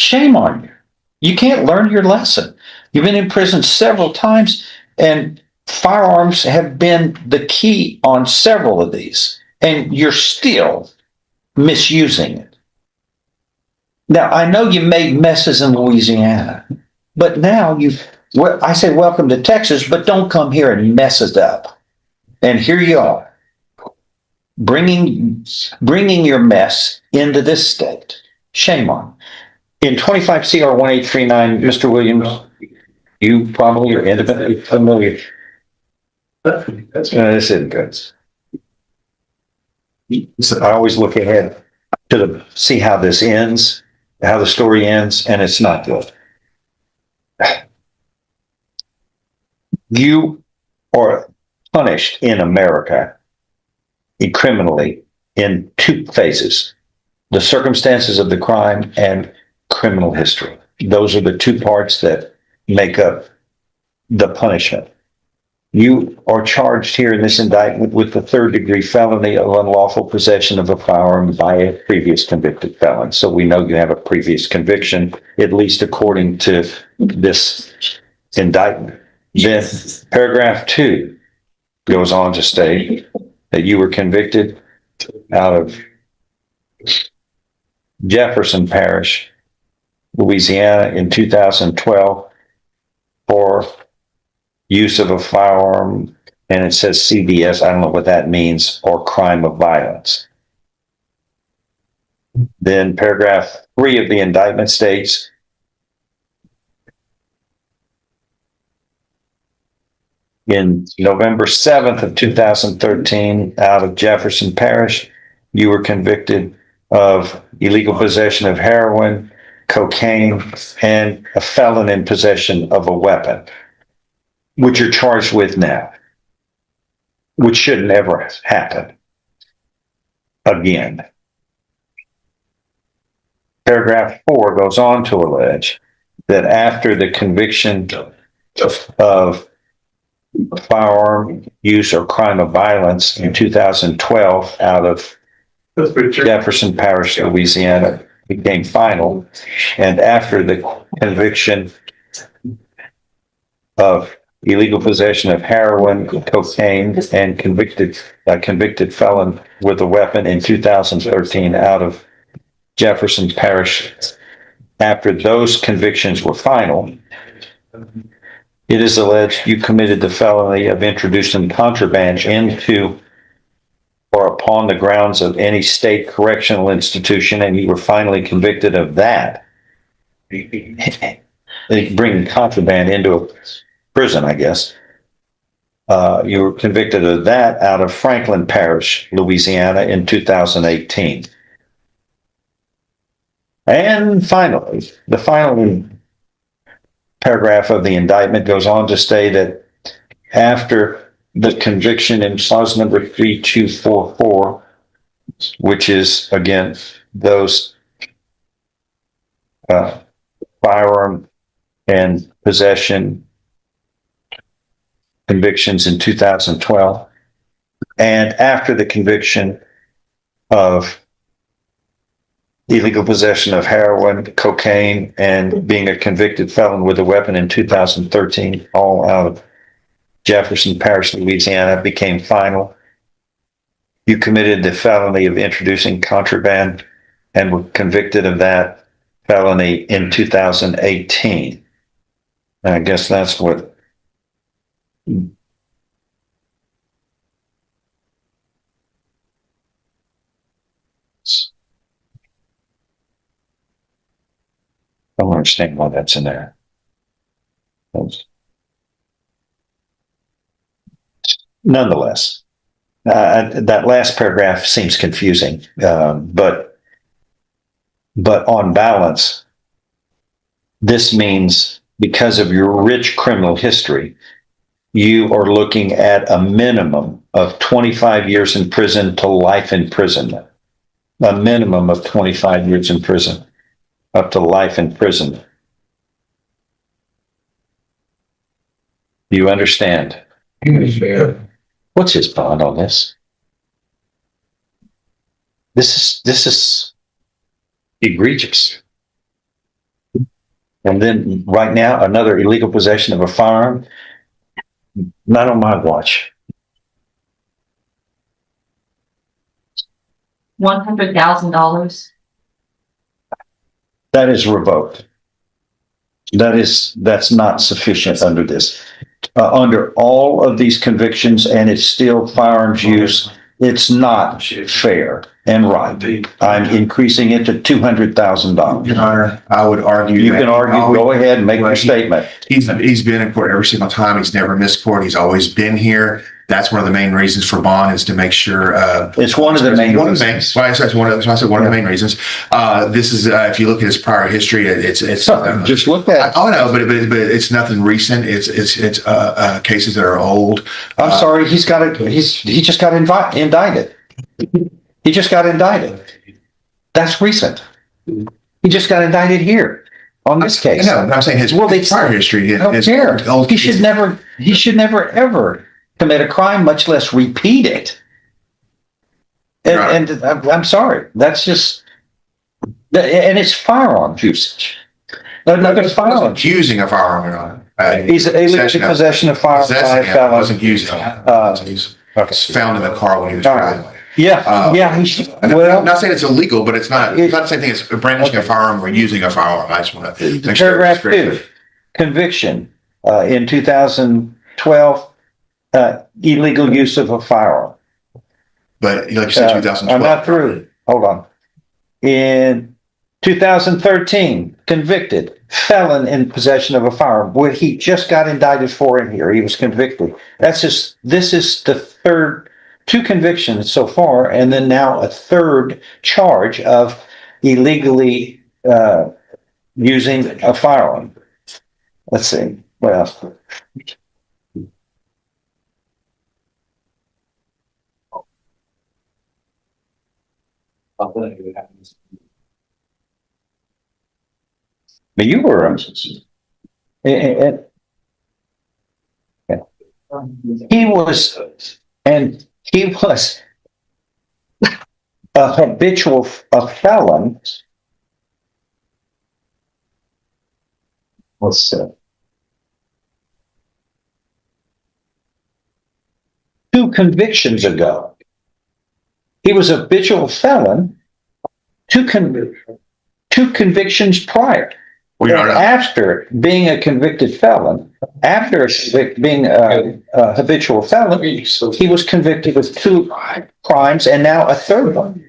Shame on you. You can't learn your lesson. You've been in prison several times, and firearms have been the key on several of these, and you're still misusing it. Now, I know you made messes in Louisiana, but now I say welcome to Texas, but don't come here and mess it up. And here you are, bringing your mess into this state. Shame on you. In 25 CR 1839, Mr. Williams, you probably are intimately familiar. This isn't good. I always look ahead to see how this ends, how the story ends, and it's not good. You are punished in America criminally in two phases: the circumstances of the crime and criminal history. Those are the two parts that make up the punishment. You are charged here in this indictment with the third-degree felony of unlawful possession of a firearm by a previous convicted felon. So we know you have a previous conviction, at least according to this indictment. Then paragraph 2 goes on to state that you were convicted out of Jefferson Parish, Louisiana in 2012 for use of a firearm, and it says CBS, I don't know what that means, or crime of violence. Then paragraph 3 of the indictment states, in November 7th of 2013, out of Jefferson Parish, you were convicted of illegal possession of heroin, cocaine, and a felon in possession of a weapon, which you're charged with now, which should never happen again. Paragraph 4 goes on to allege that after the conviction of firearm use or crime of violence in 2012 out of Jefferson Parish, Louisiana, became final, and after the conviction of illegal possession of heroin, cocaine, and convicted felon with a weapon in 2013 out of Jefferson Parish, after those convictions were final, it is alleged you committed the felony of introducing contraband into or upon the grounds of any state correctional institution, and you were finally convicted of that. Bringing contraband into a prison, I guess. You were convicted of that out of Franklin Parish, Louisiana in 2018. And finally, the final paragraph of the indictment goes on to state that after the conviction in clause number 3244, which is, again, those firearm and possession convictions in 2012, and after the conviction of illegal possession of heroin, cocaine, and being a convicted felon with a weapon in 2013, all out of Jefferson Parish, Louisiana, became final. You committed the felony of introducing contraband and were convicted of that felony in 2018. And I guess that's what I don't understand why that's in there. Nonetheless, that last paragraph seems confusing, but on balance, this means because of your rich criminal history, you are looking at a minimum of 25 years in prison to life imprisonment. A minimum of 25 years in prison, up to life imprisonment. Do you understand? What's his bond on this? This is egregious. And then right now, another illegal possession of a firearm. Not on my watch. $100,000. That is revoked. That's not sufficient under this. Under all of these convictions, and it's still firearms use, it's not fair and right. I'm increasing it to $200,000. Your Honor, I would argue. You can argue, go ahead and make your statement. He's been in court every single time. He's never missed court. He's always been here. That's one of the main reasons for bond, is to make sure. It's one of the main reasons. Why I said one of the main reasons. This is, if you look at his prior history, it's Just look at. Oh no, but it's nothing recent. It's cases that are old. I'm sorry, he just got indicted. He just got indicted. That's recent. He just got indicted here on this case. No, I'm saying his prior history. I don't care. He should never ever commit a crime, much less repeat it. And I'm sorry, that's just, and it's firearms usage. There's firearms. Using a firearm, Your Honor. He's illegal possession of firearms by a felon. Wasn't using it. It's found in the car when he was driving. Yeah. I'm not saying it's illegal, but it's not the same thing as brandishing a firearm or using a firearm. I just want to make sure. Paragraph 2, conviction in 2012, illegal use of a firearm. But like you said, 2012. I'm not through. Hold on. In 2013, convicted felon in possession of a firearm. What he just got indicted for in here, he was convicted. This is the third, 2 convictions so far, and then now a third charge of illegally using a firearm. Let's see. What else? But you were he was a habitual felon. Let's see. 2 convictions ago. He was a habitual felon 2 convictions prior. And after being a convicted felon, after being a habitual felon, he was convicted of 2 crimes and now a third one.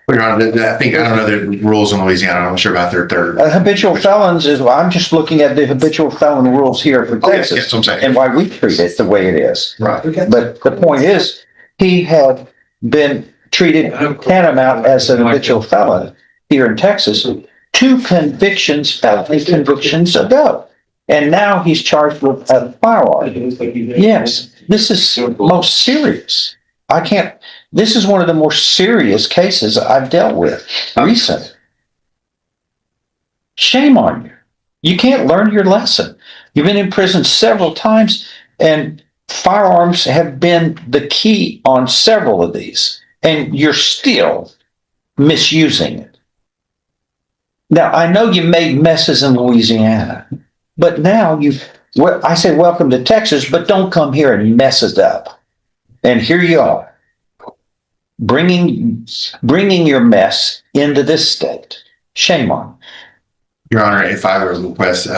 Well, Your Honor, I don't know the rules in Louisiana. I'm not sure about their third. Habitual felons is, I'm just looking at the habitual felon rules here for Texas. Yes, I'm saying. And why we treat it the way it is. Right. But the point is, he had been treated tantamount as an habitual felon here in Texas 2 felony convictions ago. And now he's charged with a firearm. Yes, this is most serious. This is one of the more serious cases I've dealt with recent. Shame on you. You can't learn your lesson. You've been in prison several times, and firearms have been the key on several of these, and you're still misusing it. Now, I know you made messes in Louisiana, but now I say welcome to Texas, but don't come here and mess it up. And here you are, bringing your mess into this state. Shame on you. Your Honor, if I were to request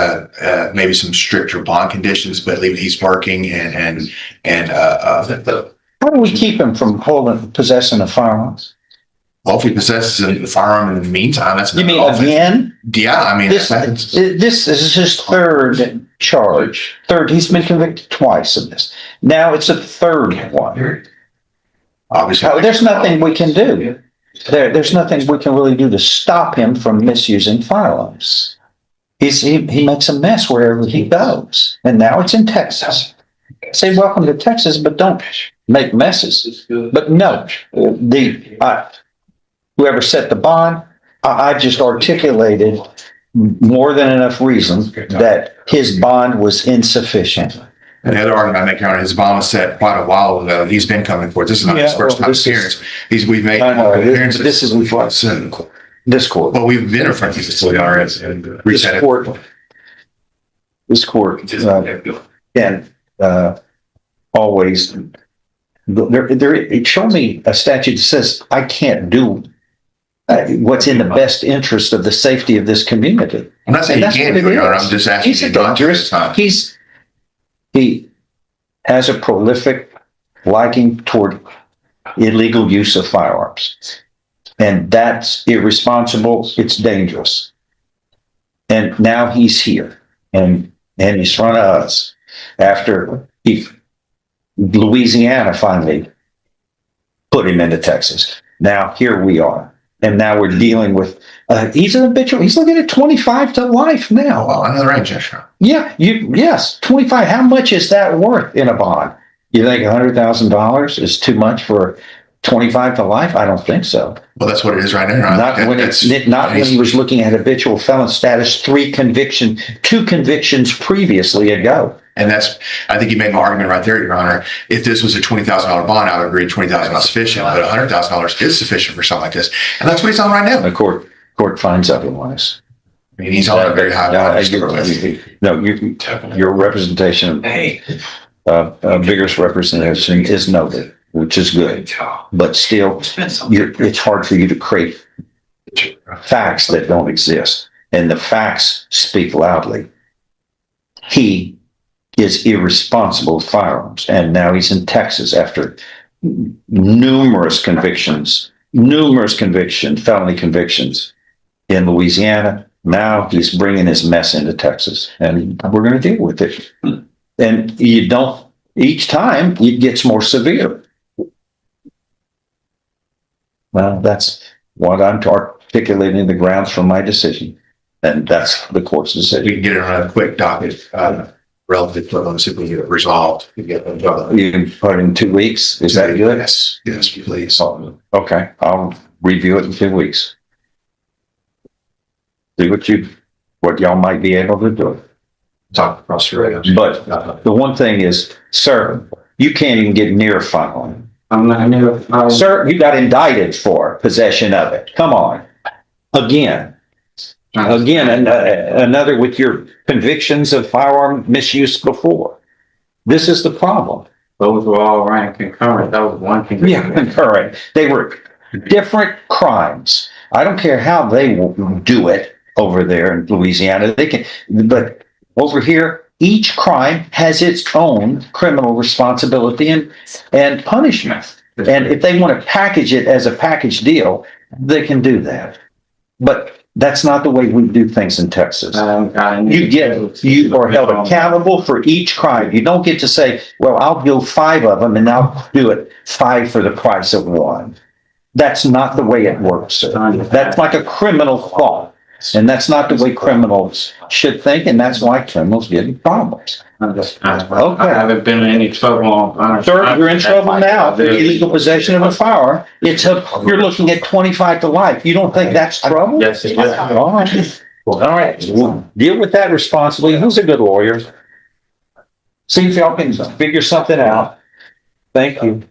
maybe some stricter bond conditions, but he's working and How do we keep him from possessing a firearm? well, if he possesses a firearm in the meantime, that's You mean again? Yeah, I mean This is his third charge. He's been convicted twice of this. Now it's a third one. obviously. There's nothing we can do. There's nothing we can really do to stop him from misusing firearms. He makes a mess wherever he goes, and now it's in Texas. Say welcome to Texas, but don't make messes. But no, whoever set the bond, I just articulated more than enough reason that his bond was insufficient. And the other argument I make, Your Honor, his bond was set quite a while ago. He's been coming forward. This is not his first time appearance. We've made appearances. This is this court. Well, we've been in front of this, Your Honor, and reset it. this court, can, always, show me a statute that says I can't do what's in the best interest of the safety of this community. I'm not saying And you that's can't what do it, it Your Honor. is. I'm just asking He's you a not to dangerous, this time. he has a prolific liking toward illegal use of firearms. And that's irresponsible. It's dangerous. And now he's here and he's in front of us after Louisiana finally put him into Texas. Now here we are. And now we're dealing with, he's an habitual, he's looking at 25 to life now. Well, another range, Your Yeah, yes, 25. How much is that worth in a bond? You think $100,000 is too much for 25 to life? I don't think so. Well, that's what it is right now, Your Honor. Not when he was looking at habitual felon status, two convictions previously ago. And that's, I think you made an argument right there, Your Honor. If this was a $20,000 bond, I would agree $20,000 is sufficient, but $100,000 is sufficient for something like this. And that's what he's on right now. The court finds otherwise. I mean, he's on a very high bar. No, your representation, vigorous representation is noted, which is good. But still, it's hard for you to create facts that don't exist. And the facts speak loudly. He is irresponsible with firearms. And now he's in Texas after numerous convictions, felony convictions in Louisiana. Now he's bringing his mess into Texas, and we're going to deal with it. And each time it gets more severe. Well, that's what I'm articulating the grounds for my decision. And that's the court's decision. We can get it on a quick docket, relative to let's see if we get it resolved. You can put it in 2 weeks. Is that good? Yes, please. Okay, I'll review it in 2 weeks. See what y'all might be able to do. Talk across your radar. But the one thing is, sir, you can't even get near a firearm. I'm not near. Sir, you got indicted for possession of it. Come on. Again, another with your convictions of firearm misuse before. This is the problem. Those were all ran concurrent. That was one conviction. Yeah, concurrent. They were different crimes. I don't care how they will do it over there in Louisiana. They can, but over here, each crime has its own criminal responsibility and punishment. And if they want to package it as a package deal, they can do that. But that's not the way we do things in Texas. You are held accountable for each crime. You don't get to say, well, I'll do 5 of them and I'll do it 5 for the price of 1. That's not the way it works, sir. That's like a criminal thought. And that's not the way criminals should think, and that's why criminals get in problems. Okay. I haven't been in any trouble on. Sir, you're in trouble now. The illegal possession of a firearm. You're looking at 25 to life. You don't think that's trouble? Yes, it is. All right. All right. We'll deal with that responsibly. Who's a good lawyer? See if y'all can figure something out. Thank you.